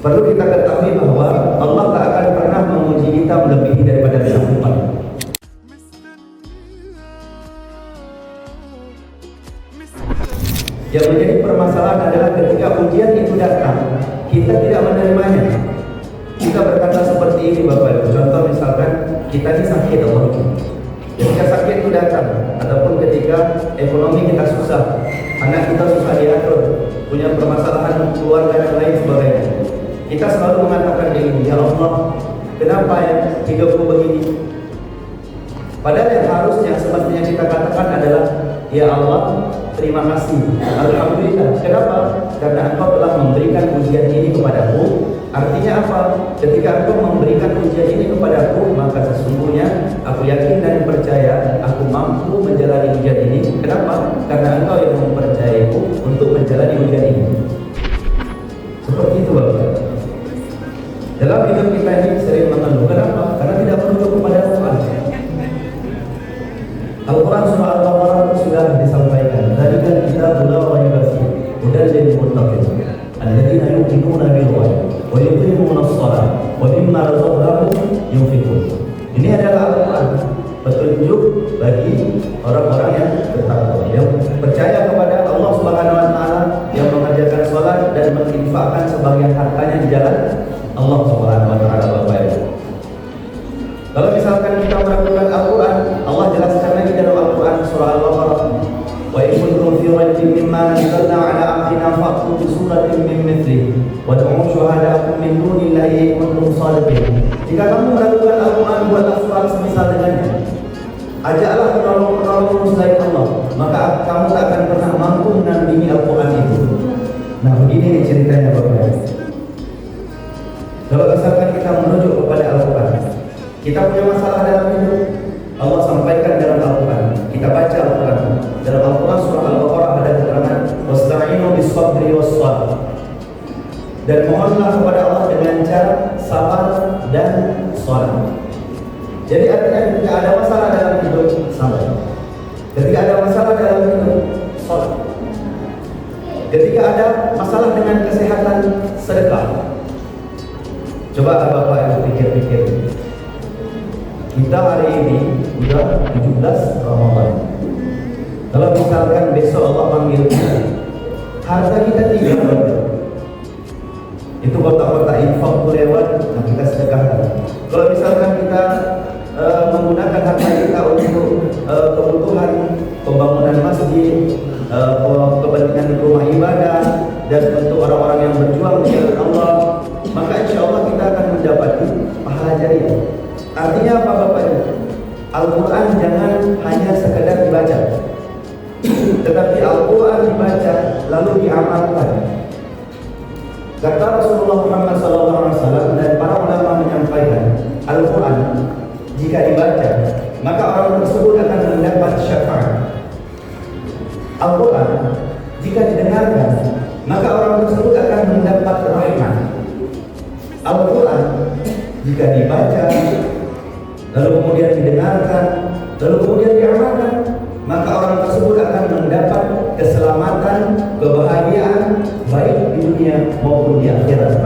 Perlu kita ketahui bahwa Allah tak akan pernah menguji kita melebihi daripada sanggupan. Yang menjadi permasalahan adalah ketika ujian itu datang, kita tidak menerimanya. Kita berkata seperti ini Bapak Ibu. Contoh misalkan kita ini sakit Allah. Ketika sakit itu datang, ataupun ketika ekonomi kita susah, anak kita susah diatur, punya permasalahan keluarga dan lain sebagainya, kita selalu mengatakan ini, ya Allah, kenapa ya hidupku begini? Padahal yang harusnya semestinya kita katakan adalah, ya Allah, terima kasih, alhamdulillah. Kenapa? Karena Engkau telah memberikan ujian ini kepadaku. Artinya apa? Ketika Engkau memberikan ujian ini kepadaku, maka sesungguhnya aku yakin dan percaya aku mampu menjalani ujian ini. Kenapa? Karena Engkau yang mempercayaiku untuk menjalani ujian ini. Seperti itu Bapak. Dalam hidup kita ini sering mengeluh. Kenapa? Karena tidak merujuk kepada Al-Quran. Al-Quran surah Al-Baqarah sudah disampaikan. Tadi kan kita bula wa yubasi udah jadi muttaqin. Alladzina yu'minuna bil ghaib wa yuqimuna ash-shalah wa mimma razaqnahum yunfiqun. Ini adalah Al-Quran, petunjuk bagi orang-orang yang bertakwa, yang percaya kepada Allah Subhanahu wa taala, yang mengerjakan salat dan menginfakkan sebagian hartanya di jalan Allah Subhanahu wa taala. Bapak Ibu, kalau misalkan kita melakukan Al-Quran, Allah jelaskan lagi dalam Al-Quran surah Al-Baqarah, wa in kuntum fi raybin mimma nazzalna ala abdina fa'tu bi suratin min mithlihi wad'u syuhada'akum min dunillahi in kuntum shadiqin. Jika kamu melakukan Al-Quran, buatlah surat semisal dengannya. Ajaklah penolong-penolong selain Allah, maka kamu tak akan pernah mampu menandingi Al-Quran itu. Nah, begini ceritanya Bapak. Kalau misalkan kita merujuk kepada Al-Quran, kita punya masalah dalam hidup, Allah sampaikan dalam Al-Quran. Kita baca Al-Quran. Dalam Al-Quran surah Al-Baqarah ada keterangan wasta'inu bis-sabri was-shalah. Dan mohonlah kepada Allah dengan cara sabar dan salat. Jadi artinya ketika ada masalah dalam hidup, sabar. Ketika ada masalah dalam hidup, salat. Ketika ada masalah dengan kesehatan, sedekah. Coba Bapak Ibu pikir-pikir. Kita hari ini sudah 17 Ramadan. Kalau misalkan besok Allah panggil kita, harta kita 3 itu kotak-kotak infak lewat, nah kita sedekahkan. Kalau misalkan kita menggunakan harta kita untuk kebutuhan pembangunan masjid, kepentingan rumah ibadah, dan untuk orang-orang yang berjuang di jalan Allah, maka insya Allah kita akan mendapati pahala jariah. Artinya apa Bapak Ibu? Al-Quran jangan hanya sekedar dibaca, tetapi Al-Quran dibaca lalu diamalkan. Kata Rasulullah Muhammad SAW dan para ulama menyampaikan, Al-Quran jika dibaca maka orang tersebut akan mendapat syafaat. Al-Quran jika didengarkan maka orang tersebut akan mendapat rahmat. Al-Quran jika dibaca lalu kemudian didengarkan, lalu kemudian diamalkan, maka orang tersebut akan mendapat keselamatan, kebahagiaan baik di dunia maupun di akhirat.